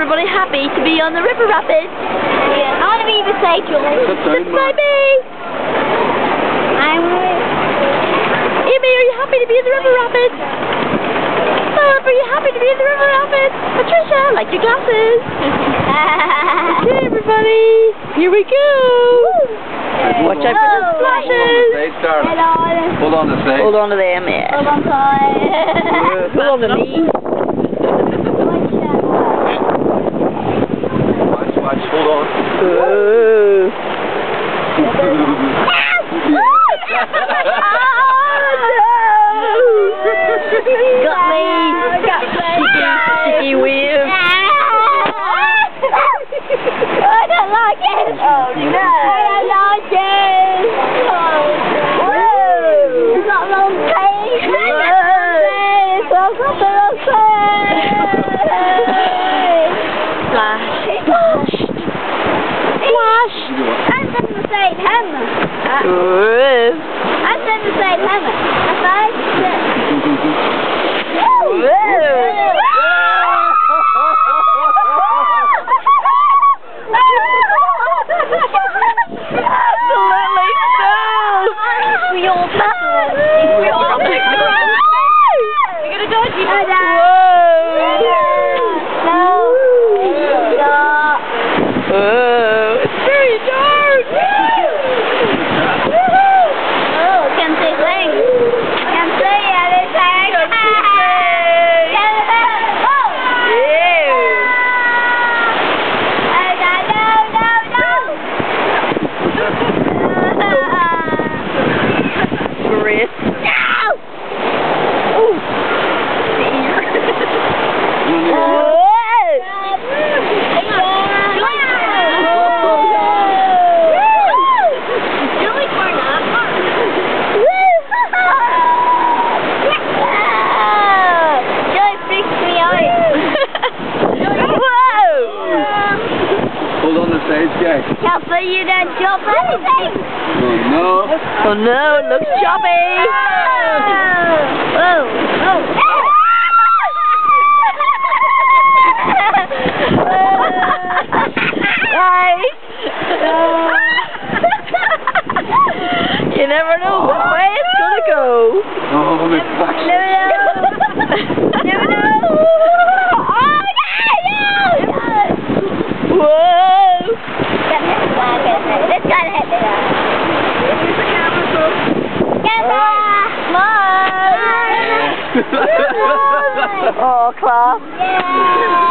everybody happy to be on the river rapids? Yeah. I want to be beside Julie. Beside me! Amy, are you happy to be in the river rapids? Bob, are you happy to be in the river rapids? Patricia, like your glasses. Okay, everybody, here we go. Watch out for the splashes. Hold on to the stage. Hold on to them, yeah. Hold on tight. Hold on to me. Watch, hold on. Ooh. Got me. Sticky wave. I don't like it. Oh no. I don't like it. Whoa. It's got long face. It's got the long face. Splash. Splash. I'm going to say hammer. Ooh. I'm going to say hammer. 5, 6. Whoa. Absolutely so. We all picked it. You're gonna dodge you. Whoa. It's very dark. Oh, can see things. Can see everything. Chris. Can't see you don't chop anything. Oh no. Oh no, it looks choppy. Whoa. Oh. Right. You never know which way it's gonna go. Oh, my back. Whoa. It's gotta hit me now. Camera! Oh, class. Yeah!